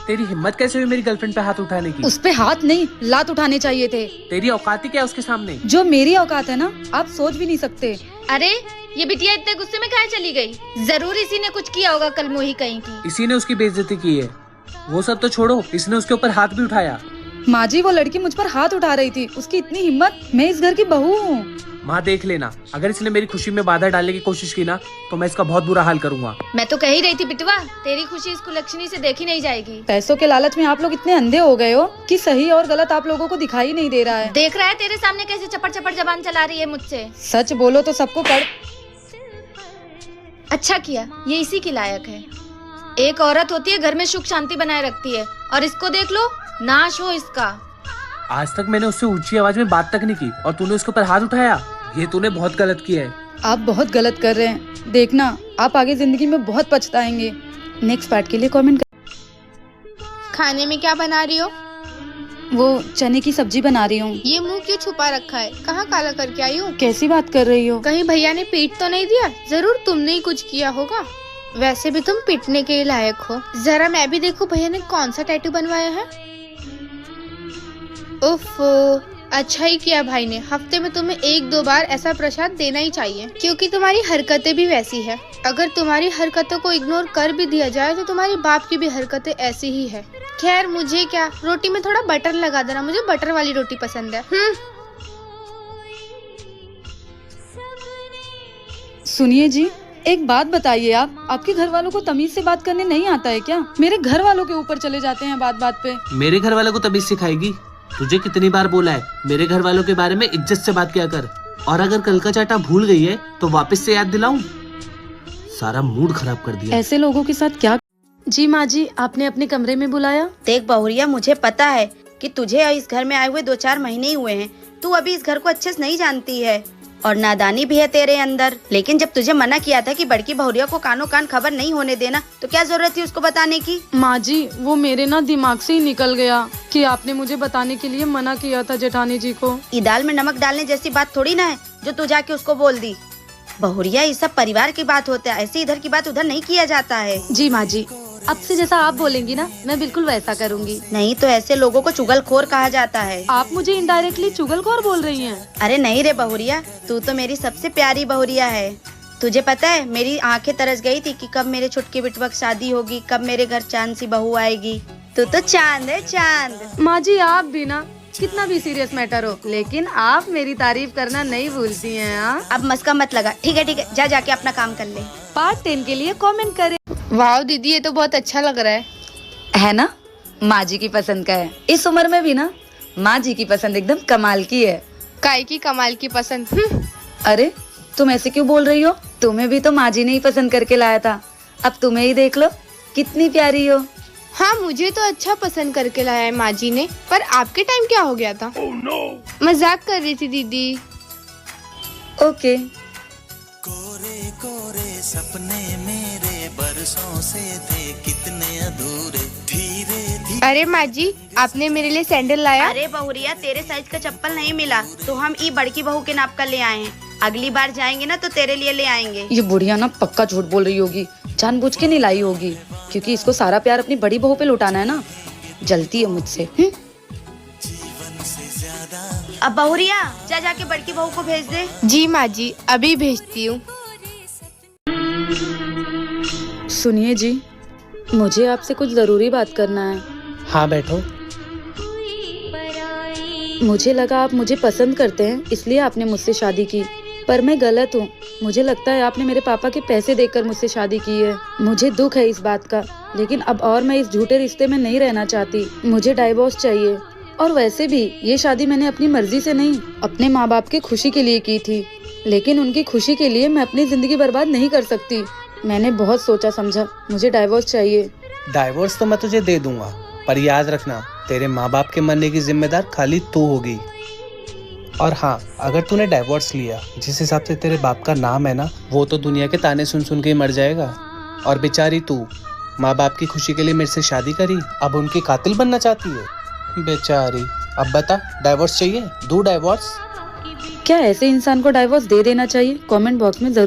तेरी हिम्मत कैसे हुई मेरी गर्लफ्रेंड पे हाथ उठाने की? उस पे हाथ नहीं लात उठाने चाहिए थे। तेरी औकात ही क्या है उसके सामने? जो मेरी औकात है ना, आप सोच भी नहीं सकते। अरे ये बिटिया इतने गुस्से में कहाँ चली गई? जरूर इसी ने कुछ किया होगा कल मोही कहीं की। इसी ने उसकी बेइज्जती की है। वो सब तो छोड़ो, इसने उसके ऊपर हाथ भी उठाया। माँ जी, वो लड़की मुझ पर हाथ उठा रही थी, उसकी इतनी हिम्मत। मैं इस घर की बहू हूँ। माँ देख लेना, अगर इसने मेरी खुशी में बाधा डालने की कोशिश की ना तो मैं इसका बहुत बुरा हाल करूँगा। मैं तो कह ही रही थी बिटवा, तेरी खुशी इस कुलक्षणी से देखी नहीं जाएगी। पैसों के लालच में आप लोग इतने अंधे हो गए हो कि सही और गलत आप लोगों को दिखाई नहीं दे रहा है। देख रहा है तेरे सामने कैसे चपड़ चपड़ जबान चला रही है मुझसे। सच बोलो तो सबको कर। अच्छा किया, ये इसी की लायक है। एक औरत होती है घर में सुख शांति बनाए रखती है, और इसको देख लो, नाश हो इसका। आज तक मैंने उससे ऊंची आवाज में बात तक नहीं की और तूने उसके ऊपर हाथ उठाया। ये तूने बहुत गलत किया है। आप बहुत गलत कर रहे हैं। देखना, आप आगे जिंदगी में बहुत पछताएंगे। नेक्स्ट पार्ट के लिए कमेंट कर। खाने में क्या बना रही हो? वो चने की सब्जी बना रही हूँ। ये मुंह क्यों छुपा रखा है? कहाँ काला करके आई हो? कैसी बात कर रही हो? कहीं भैया ने पीट तो नहीं दिया? जरूर तुमने ही कुछ किया होगा। वैसे भी तुम पिटने के लायक हो। जरा मैं भी देखूं भैया ने कौन सा टैटू बनवाया है। उफ़, अच्छा ही किया भाई ने। हफ्ते में तुम्हें 1-2 बार ऐसा प्रसाद देना ही चाहिए, क्योंकि तुम्हारी हरकतें भी वैसी है। अगर तुम्हारी हरकतों को इग्नोर कर भी दिया जाए तो तुम्हारी बाप की भी हरकतें ऐसी ही है। खैर मुझे क्या, रोटी में थोड़ा बटर लगा देना, मुझे बटर वाली रोटी पसंद है। सुनिए जी, एक बात बताइए, आपके घर वालों को तमीज से बात करने नहीं आता है क्या? मेरे घर वालों के ऊपर चले जाते हैं बात बात पे। मेरे घर वालों को तमीज सिखाएगी? तुझे कितनी बार बोला है मेरे घर वालों के बारे में इज्जत से बात किया कर। और अगर कल का चाटा भूल गई है तो वापस से याद दिलाऊं? सारा मूड खराब कर दिया। ऐसे लोगों के साथ क्या? जी माँ जी, आपने अपने कमरे में बुलाया? देख बहुरिया, मुझे पता है कि तुझे इस घर में आए हुए 2-4 महीने ही हुए हैं। तू अभी इस घर को अच्छे से नहीं जानती है और नादानी भी है तेरे अंदर। लेकिन जब तुझे मना किया था कि बड़की बहुरिया को कानो कान खबर नहीं होने देना, तो क्या जरूरत थी उसको बताने की? माँ जी, वो मेरे ना दिमाग से ही निकल गया कि आपने मुझे बताने के लिए मना किया था जेठानी जी को। ये दाल में नमक डालने जैसी बात थोड़ी ना है जो तू जाके उसको बोल दी। बहुरिया, ये सब परिवार की बात होता है, ऐसे इधर की बात उधर नहीं किया जाता है। जी माँ जी, अब से जैसा आप बोलेंगी ना, मैं बिल्कुल वैसा करूँगी। नहीं तो ऐसे लोगों को चुगलखोर कहा जाता है। आप मुझे इनडायरेक्टली चुगलखोर बोल रही हैं। अरे नहीं रे बहुरिया, तू तो मेरी सबसे प्यारी बहुरिया है। तुझे पता है मेरी आंखें तरस गई थी कि कब मेरे छुटके बिटवा की शादी होगी, कब मेरे घर चांद सी बहू आएगी। तू तो चांद है, चांद। माँ जी, आप भी ना कितना भी सीरियस मैटर हो, लेकिन आप मेरी तारीफ करना नहीं भूलती हैं। हाँ? अब मस्का मत लगा। ठीक है, जाके अपना काम कर ले। पार्ट 10 के लिए कमेंट करें। वाह दीदी, ये तो बहुत अच्छा लग रहा है ना? माँ जी की पसंद का है। इस उम्र में भी ना माँ जी की पसंद एकदम कमाल की है। काय की कमाल की पसंद। अरे तुम ऐसे क्यों बोल रही हो? तुम्हें भी तो माँ जी ने ही पसंद करके लाया था। अब तुम्हें ही देख लो, कितनी प्यारी हो। हाँ, मुझे तो अच्छा पसंद करके लाया है माँ जी ने, पर आपके टाइम क्या हो गया था? मजाक कर रही थी दीदी। ओके। कोरे कोरे सपने मेरे बरसों से थे कितने अधूरे, धीरे धीरे। अरे माँ जी, आपने मेरे लिए सैंडल लाया? अरे बहुरिया, तेरे साइज का चप्पल नहीं मिला तो हम ई बड़की बहू के नाप का ले आए हैं। अगली बार जाएंगे ना तो तेरे लिए ले आएंगे। ये बुढ़िया ना पक्का झूठ बोल रही होगी, जानबूझ के नहीं लाई होगी, क्योंकि इसको सारा प्यार अपनी बड़ी बहू पे लुटाना है ना। जलती है मुझसे। अब बहुरिया, जाके बड़की बहू को भेज दे। जी माँ जी, अभी भेजती हूँ। सुनिए जी, मुझे आपसे कुछ जरूरी बात करना है। हाँ बैठो। मुझे लगा आप मुझे पसंद करते हैं, इसलिए आपने मुझसे शादी की, पर मैं गलत हूँ। मुझे लगता है आपने मेरे पापा के पैसे देकर मुझसे शादी की है। मुझे दुख है इस बात का, लेकिन अब और मैं इस झूठे रिश्ते में नहीं रहना चाहती। मुझे डाइवोर्स चाहिए। और वैसे भी ये शादी मैंने अपनी मर्जी से नहीं, अपने माँ बाप की खुशी के लिए की थी, लेकिन उनकी खुशी के लिए मैं अपनी जिंदगी बर्बाद नहीं कर सकती। मैंने बहुत सोचा समझा, मुझे डाइवोर्स चाहिए। डाइवोर्स तो मैं तुझे दे दूंगा, पर याद रखना तेरे माँ बाप के मरने की जिम्मेदार खाली तू होगी। और हाँ, अगर तूने डाइवोर्स लिया, जिस हिसाब से तेरे बाप का नाम है ना, वो तो दुनिया के ताने सुन सुन के ही मर जाएगा। और बेचारी तू माँ बाप की खुशी के लिए मेरे से शादी करी, अब उनकी कातिल बनना चाहती है बेचारी। अब बता, डाइवोर्स चाहिए? दूं डाइवोर्स? क्या ऐसे इंसान को डाइवोर्स दे देना चाहिए? कमेंट बॉक्स में जरूर